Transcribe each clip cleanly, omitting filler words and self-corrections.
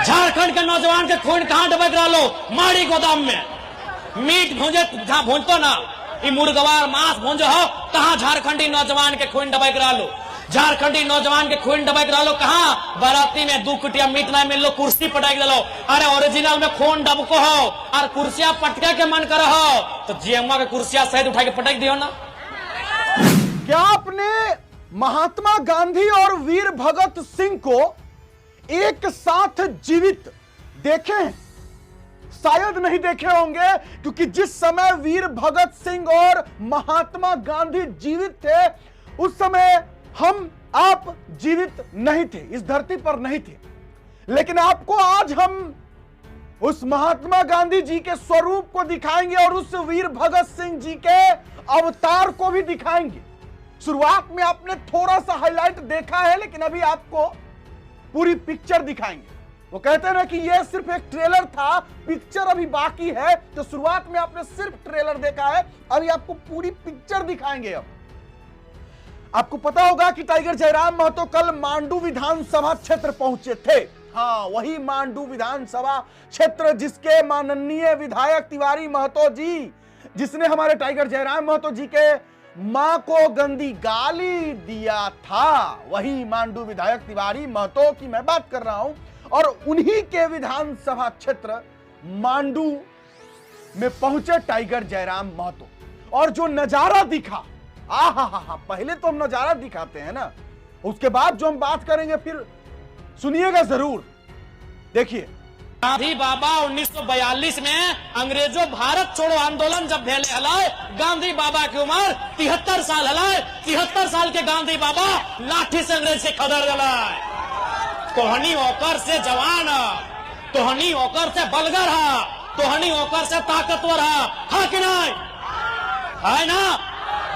झारखंड के नौजवान के खून कहां डबक रहा लो? माड़ी गोदाम में। मीट भूंजे जहां भूंजतो ना, ये मुर्गवार मांस भूंजो हो, कहां झारखंडी नौजवान के खून डबक रहा लो? झारखंडी नौजवान के खून डबक रहा लो कहां? बाराती में 2 कुटिया मीट ना मिल लो, कुर्सी पटक लो। अरे ओरिजिनल में खून डबको हो और कुर्सियां पटके के मन करो हो तो जीएमआ के कुर्सियां सहित उठा के पटक दियो ना। क्या आपने महात्मा गांधी और वीर भगत सिंह को एक साथ जीवित देखे हैं? शायद नहीं देखे होंगे, क्योंकि जिस समय वीर भगत सिंह और महात्मा गांधी जीवित थे उस समय हम आप जीवित नहीं थे, इस धरती पर नहीं थे। लेकिन आपको आज हम उस महात्मा गांधी जी के स्वरूप को दिखाएंगे और उस वीर भगत सिंह जी के अवतार को भी दिखाएंगे। शुरुआत में आपने थोड़ा सा हाईलाइट देखा है, लेकिन अभी आपको पूरी पिक्चर दिखाएंगे। वो कहते हैं ना कि यह सिर्फ एक ट्रेलर था, पिक्चर अभी बाकी है। तो शुरुआत में आपने सिर्फ ट्रेलर देखा है, अभी आपको पूरी पिक्चर दिखाएंगे। अब आपको पता होगा कि टाइगर जयराम महतो कल मांडू विधानसभा क्षेत्र पहुंचे थे। हाँ, वही मांडू विधानसभा क्षेत्र जिसके माननीय विधायक तिवारी महतो जी, जिसने हमारे टाइगर जयराम महतो जी के मां को गंदी गाली दिया था, वही मांडू विधायक तिवारी महतो की मैं बात कर रहा हूं। और उन्हीं के विधानसभा क्षेत्र मांडू में पहुंचे टाइगर जयराम महतो, और जो नजारा दिखा, आहा, पहले तो हम नजारा दिखाते हैं ना, उसके बाद जो हम बात करेंगे फिर सुनिएगा जरूर। देखिए, गांधी बाबा 1942 में अंग्रेजों भारत छोड़ो आंदोलन जब भेले हलाए, गांधी बाबा की उम्र 73 साल हलाए। 73 साल के गांधी बाबा लाठी से अंग्रेज से खदर गलाए। तोहनी होकर से जवान, तोहनी होकर से बलगर हा, तोहनी होकर से ताकतवर हा कि नहीं? है ना?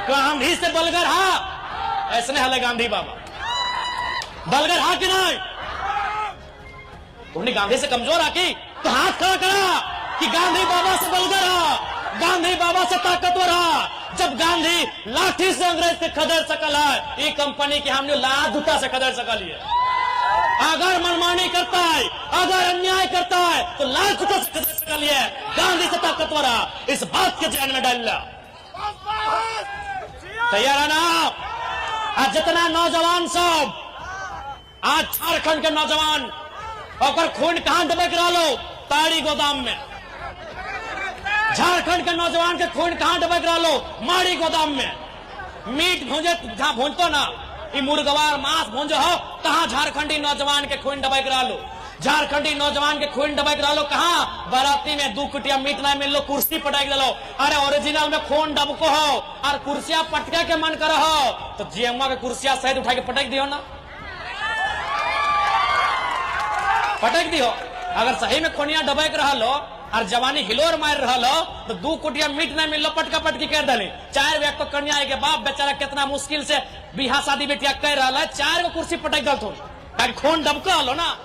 गांधी से बलगर हा, ऐसने हले गांधी बाबा बलगर हा कि नहीं? तुमने गांधी से कमजोर आकी तो हाथ खड़ा करा कि गांधी बाबा से बलगर हा, गांधी बाबा से ताकतवर हा। जब गांधी लाठी से अंग्रेज से खदेड़ सकल है, ये कंपनी की हमने लात जूता से खदेड़ सकल है। अगर मनमानी करता है, अगर अन्याय करता है तो लात जूता से खदेड़ सकल है। गांधी से ताकतवर हा, इस बात के ध्यान में डाल ला। तैयार है ना? आज जितना नौजवान सब, आज झारखंड के नौजवान और खून कहां डबक रहा लो? ताड़ी गोदाम में। झारखंड के नौजवान के खून कहां डबक रहा लो? माड़ी गोदाम में। मीट भूंजे जहां भूंजतो ना, ये मुर्गवार मांस भूंजो हो, कहां झारखंडी नौजवान के खून डबक रहा लो? झारखंडी नौजवान के खून डबक रहा लो कहां? बाराती में 2 कुटिया मीट ना मिल लो, कुर्सी पटक लो। अरे ओरिजिनल में खून डबको हो और कुर्सियां पटके के मन करो हो तो जीएमआ के कुर्सियां सहित उठा के पटक दियो ना, पटक दियो। अगर सही में खोनिया डबक रहा लो और जवानी हिलोर मार रहा लो तो 2 कुटिया मीट ना मिल लो, पटका पटकी कर डाली। 4 व्यक्ति तो कन्या के बाप बेचारा कितना मुश्किल से बिहा शादी बेटिया कर रहा है, 4 को कुर्सी पटक गल थो, खून डबको हलो ना,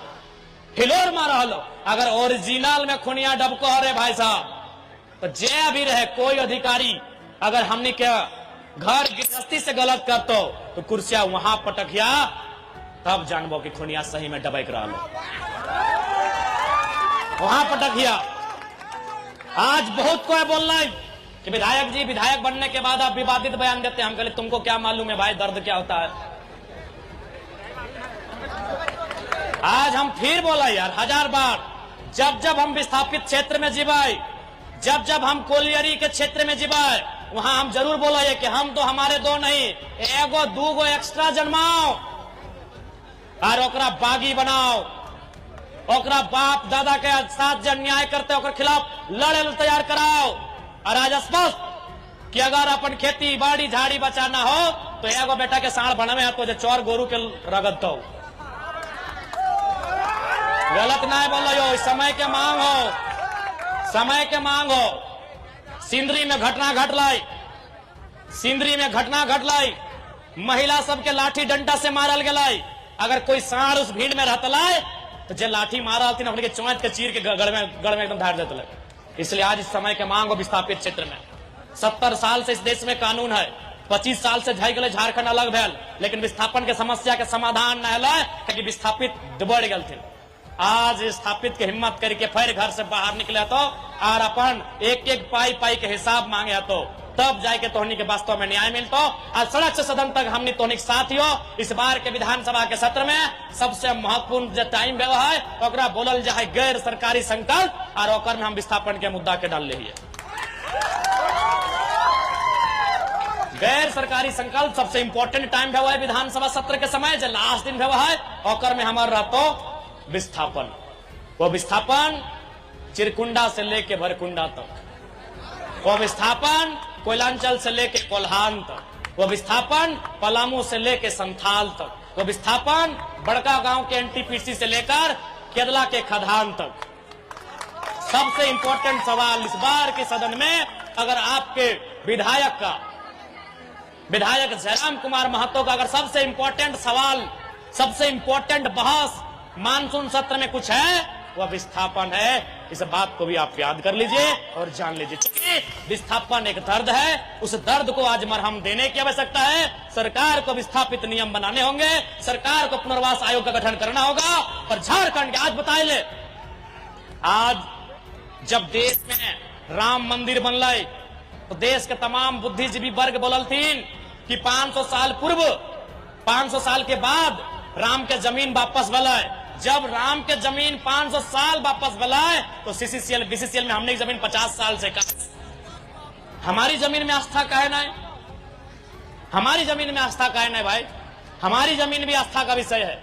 हिलोर मारा हलो। अगर ओरिजिनल में खुनिया डबको हो रे भाई साहब तो जे अभी रहे कोई अधिकारी अगर हमने के घर गृहस्थी से गलत करतो तो कुर्सिया वहां पटकिया, तब जानबो कि खुनिया सही में डबक रहा लो, वहां पटकिया। आज बहुत कोई बोल रहा है कि विधायक जी विधायक बनने के बाद आप विवादित बयान देते हैं। हम कहले तुमको क्या मालूम है भाई दर्द क्या होता है? आज हम फिर बोला यार 1000 बार, जब जब हम विस्थापित क्षेत्र में जीवाए, जब जब हम कोलियरी के क्षेत्र में जीवाए, वहां हम जरूर बोला कि हम तो हमारे 2 नहीं, 1 2 एक्स्ट्रा जन्माओ और ओकरा बागी बनाओ, ओकरा बाप दादा के साथ जो अन्याय करते ओकर खिलाफ लड़े तैयार कराओ। और आज स्पष्ट कि अगर अपन खेती बाड़ी झाड़ी बचाना हो तो 1 बेटा के साढ़ बनवे है तो जो 4 गोरू के रगत दो। गलत ना बोलो यो, समय के मांग हो, समय के मांग हो। सिंदरी में घटना घट लाई, सिंदरी में घटना घट लाई, महिला सबके लाठी डंडा से मारल गलाई। अगर कोई साढ़ उस भीड़ में रहता लाए तो जे लाठी मारा होती अपने के चौंच के चीर के गड़ में एकदम धार देते लगे। इसलिए आज इस समय के मांग हो विस्थापित क्षेत्र में। 70 साल से इस देश में कानून है, 25 साल से झई गए झारखंड अलग भेल, लेकिन विस्थापन के समस्या के समाधान न है क्योंकि विस्थापित बढ़ गए थे। आज स्थापित के हिम्मत करके फिर घर से बाहर निकले तो और अपन एक एक पाई पाई के हिसाब मांगे तो तब जाके तोहनी के वास्तव में न्याय मिलतो। आज सड़क से सदन तक हमने तोहनी के साथ हो। इस बार के विधानसभा के सत्र में सबसे महत्वपूर्ण जो टाइम है ओकरा बोलल जाए गैर सरकारी संकल्प और ओकर में हम विस्थापन के मुद्दा के डाल रही है। गैर सरकारी संकल्प सबसे इंपॉर्टेंट टाइम है विधानसभा सत्र के समय जो लास्ट दिन है ओकर में हमारा रहतो विस्थापन। वो विस्थापन चिरकुंडा से लेके भरकुंडा तक, वो विस्थापन कोयलांचल से लेके कोल्हान तक, वो विस्थापन पलामू से लेके संथाल तक, वो विस्थापन बड़का गांव के एनटीपीसी से लेकर केदला के खदान तक। सबसे इंपॉर्टेंट सवाल इस बार के सदन में अगर आपके विधायक जयराम कुमार महतो का अगर सबसे इंपॉर्टेंट सवाल, सबसे इंपॉर्टेंट बहस मानसून सत्र में कुछ है वह विस्थापन है। इस बात को भी आप याद कर लीजिए और जान लीजिए क्योंकि विस्थापन एक दर्द है। उस दर्द को आज मरहम देने की आवश्यकता है। सरकार को विस्थापित नियम बनाने होंगे, सरकार को पुनर्वास आयोग का गठन करना होगा। और झारखंड के आज बताए ले, आज जब देश में राम मंदिर बनल तो देश के तमाम बुद्धिजीवी वर्ग बोलल थीन कि 500 साल पूर्व 500 साल के बाद राम के जमीन वापस भलाए। जब राम के जमीन 500 साल वापस भलाए तो सीसीसीएल बीसीसीएल में हमने जमीन 50 साल से कहा। हमारी जमीन में आस्था काहे ना है? हमारी जमीन में आस्था काहे ना है भाई? हमारी जमीन भी आस्था का विषय है।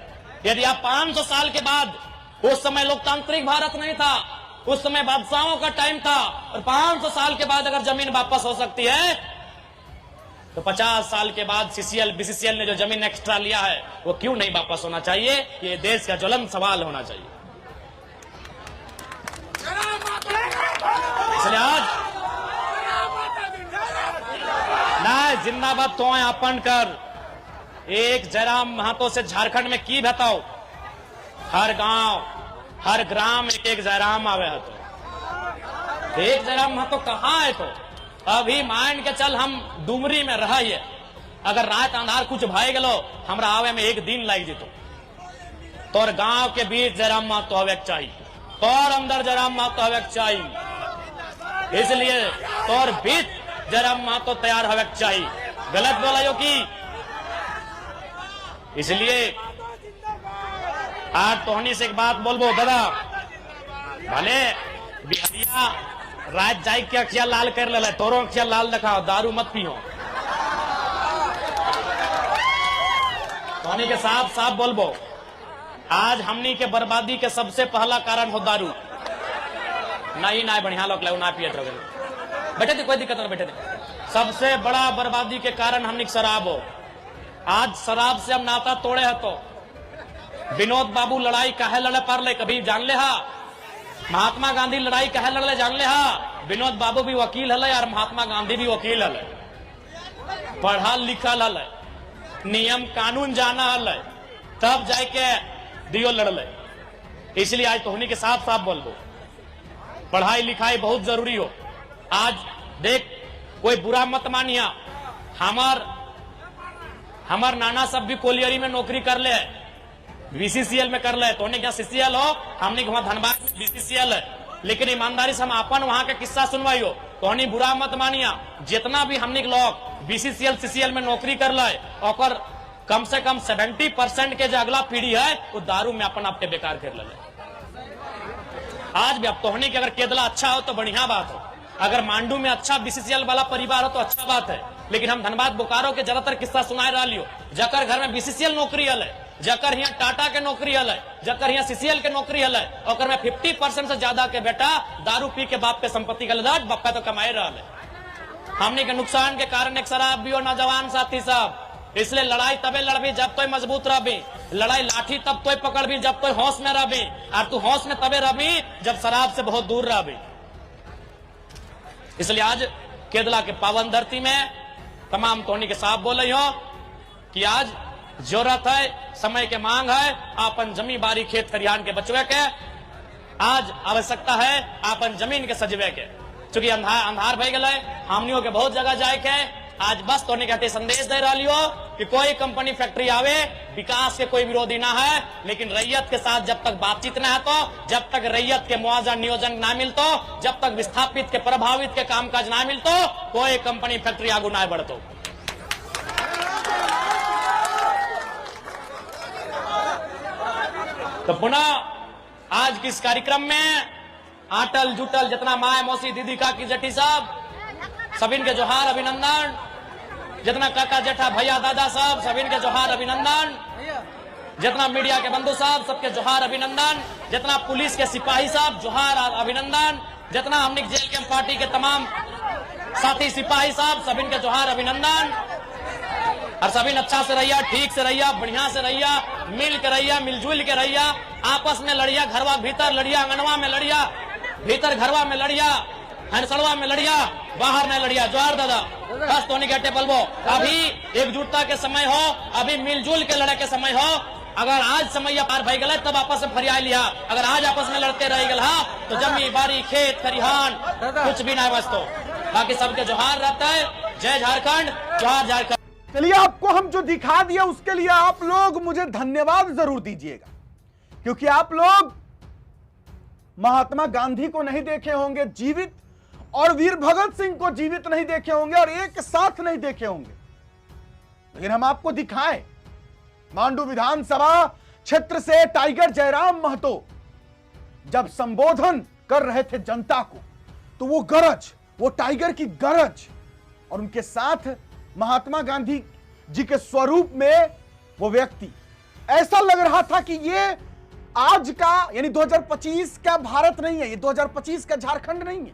यदि आप 500 साल के बाद, उस समय लोकतांत्रिक भारत नहीं था, उस समय बादशाहों का टाइम था, और 500 साल के बाद अगर जमीन वापस हो सकती है तो 50 साल के बाद सीसीएल बीसीसीएल ने जो जमीन एक्स्ट्रा लिया है वो क्यों नहीं वापस होना चाहिए? ये देश का ज्वलंत सवाल होना चाहिए। इसलिए आज ना जिंदाबाद तो अपन कर एक जयराम महतो से झारखंड में की बताओ। हर गांव हर ग्राम एक एक जयराम आवे है तो एक जयराम महतो कहाँ है? तो अभी मान के चल हम डुमरी में रहिए, अगर रात अंधार कुछ भाई गलो हमरा आवे में एक दिन लग जेतो। तोर गांव के बीच जयराम महतो हवे के चाहिए, तोर अंदर जयराम महतो हवे के चाहिए, इसलिए तोर बीच जयराम महतो तैयार हवे के चाहिए। गलत बोला यो की? इसलिए आज तोहनी से एक बात बोलबो दादा, भले बिहारिया रात जाई के अखिया लाल कर ले, तोरो अखिया लाल दिखाओ, दारू मत पियो। तोहनी के साफ साफ बोलबो, आज हमनी के बर्बादी के सबसे पहला कारण हो दारू। नहीं ना बढ़िया लोग ना पियत रहे, बैठे थे कोई दिक्कत नहीं, बैठे थे। सबसे बड़ा बर्बादी के कारण हमनी के शराब हो। आज शराब से हम नाता तोड़े है तो विनोद बाबू लड़ाई काहे लड़े पर ले कभी जान ले हा? महात्मा गांधी लड़ाई काहे लड़ले जान ले हा? विनोद बाबू भी वकील हले और महात्मा गांधी भी वकील हले, पढ़ा लिखल हले, नियम कानून जाना हले, तब जाके दियो लड़ले। इसलिए आज तोहनी के साफ साफ बोल दो, पढ़ाई लिखाई बहुत जरूरी हो। आज देख कोई बुरा मत मानिया, हमार नाना सब भी कोलियरी में नौकरी कर ले, बीसीसीएल में कर ले, तो क्या सीसीएल हो, हमने वहां धनबाद बीसीसीएल है, लेकिन ईमानदारी से हम अपन वहां का किस्सा सुनवाई हो। तो बुरा मत मानिया, जितना भी हमने लोग बीसीसीएल सीसीएल में नौकरी कर ले और कम से कम 70% के जो अगला पीढ़ी है वो दारू में अपन आपके बेकार कर ले। आज भी अब तोहनी के अगर केदला अच्छा हो तो बढ़िया बात हो, अगर मांडू में अच्छा बीसीसीएल वाला परिवार हो तो अच्छा बात है, लेकिन हम धनबाद बोकारो के ज्यादातर किस्सा सुनाए रहा लियो, जकर घर में बीसीसीएल नौकरी हल है, जकर यहाँ टाटा के नौकरी हल है, जकर यहाँ सीसीएल के नौकरी हल है, और में 50% से ज्यादा के बेटा दारू पी के बाप के संपत्ति का लदाट बापा तो कमाए रहा है। हमने के नुकसान के कारण एक शराब भी हो नौजवान साथी साहब, इसलिए लड़ाई तबे लड़बी जब तो मजबूत रहबी, लड़ाई लाठी तब तो पकड़बी जब तो होश में रहबी, और तू होश में तबे रहबी जब शराब से बहुत दूर रहबी। इसलिए आज केदला के पावन धरती में तमाम तोहनी के साथ बोल रही हो कि आज जरूरत है, समय के मांग है, आपन जमी बारी खेत खरियान के बचवे के, आज आवश्यकता है आपन जमीन के सजवे के, चूंकि अंधार भय गए, हमनियों के बहुत जगह जाए के, आज बस तो नहीं कहते संदेश दे रहा लियो कि कोई कंपनी फैक्ट्री आवे, विकास के कोई विरोधी ना है, लेकिन रैयत के साथ जब तक बातचीत ना है, तो जब तक रैयत के मुआवजा नियोजन ना मिलतो, जब तक विस्थापित के प्रभावित के कामकाज ना मिलतो, कोई कंपनी फैक्ट्री आगू ना बढ़तो। तो पुनः आज के इस कार्यक्रम में आटल जुटल जितना माए मौसी दीदी काकी जेठी साहब सबिन के जोहार अभिनंदन, जितना काका जेठा भैया दादा साहब सबिन के जोहार अभिनंदन, जितना मीडिया के बंधु साहब सबके जोहार अभिनंदन, जितना पुलिस के सिपाही साहब जोहार अभिनंदन, जितना हमने जेल के पार्टी के तमाम साथी सिपाही साहब सबिन के जोहार अभिनंदन। और सभी अच्छा से रहिया, ठीक से रहिया, बढ़िया से रहिया, मिल के रहिया, मिलजुल के रहिया, आपस में लड़िया, घरवा भीतर लड़िया, अंगनवा में लड़िया, भीतर घरवा में लड़िया, हंसड़वा में लड़िया, बाहर नहीं लड़िया। जोहार दादा, बस तो नहीं कहते बलबो। अभी एकजुटता के समय हो, अभी मिलजुल के लड़े के समय हो। अगर आज समय पार भई गए तब आपस में फरियाई लिया, अगर आज आपस में लड़ते रह गए तो जमी बारी खेत खरिहान कुछ भी नहीं बचतो। बाकी सबके जोहार रहता है। जय झारखंड, जोहार झारखंड। चलिए, आपको हम जो दिखा दिया उसके लिए आप लोग मुझे धन्यवाद जरूर दीजिएगा, क्योंकि आप लोग महात्मा गांधी को नहीं देखे होंगे जीवित, और वीर भगत सिंह को जीवित नहीं देखे होंगे, और एक साथ नहीं देखे होंगे, लेकिन हम आपको दिखाएं। मांडू विधानसभा क्षेत्र से टाइगर जयराम महतो जब संबोधन कर रहे थे जनता को, तो वो गरज, वो टाइगर की गरज, और उनके साथ महात्मा गांधी जी के स्वरूप में वो व्यक्ति, ऐसा लग रहा था कि ये आज का यानी 2025 का भारत नहीं है, ये 2025 का झारखंड नहीं है।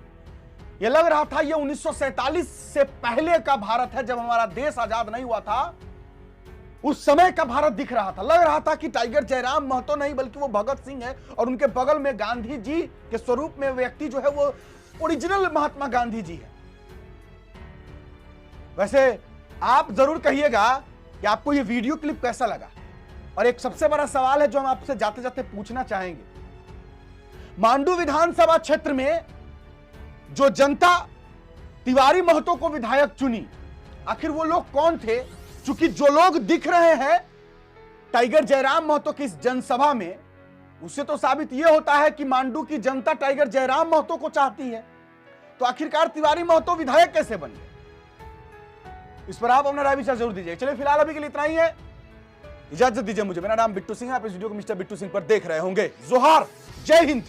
ये लग रहा था ये 1947 से पहले का भारत है, जब हमारा देश आजाद नहीं हुआ था, उस समय का भारत दिख रहा था। लग रहा था कि टाइगर जयराम महतो नहीं बल्कि वो भगत सिंह है, और उनके बगल में गांधी जी के स्वरूप में व्यक्ति जो है वो ओरिजिनल महात्मा गांधी जी है। वैसे आप जरूर कहिएगा कि आपको ये वीडियो क्लिप कैसा लगा, और एक सबसे बड़ा सवाल है जो हम आपसे जाते जाते पूछना चाहेंगे। मांडू विधानसभा क्षेत्र में जो जनता तिवारी महतो को विधायक चुनी, आखिर वो लोग कौन थे? चूंकि जो लोग दिख रहे हैं टाइगर जयराम महतो की इस जनसभा में, उससे तो साबित यह होता है कि मांडू की जनता टाइगर जयराम महतो को चाहती है। तो आखिरकार तिवारी महतो विधायक कैसे बन गए? इस पर आप अपना राय विचार जरूर दीजिए। चलिए, फिलहाल अभी के लिए इतना ही है, इजाजत दीजिए मुझे। मेरा नाम बिट्टू सिंह है, आप इस वीडियो को मिस्टर बिट्टू सिंह पर देख रहे होंगे। जोहार, जय हिंद।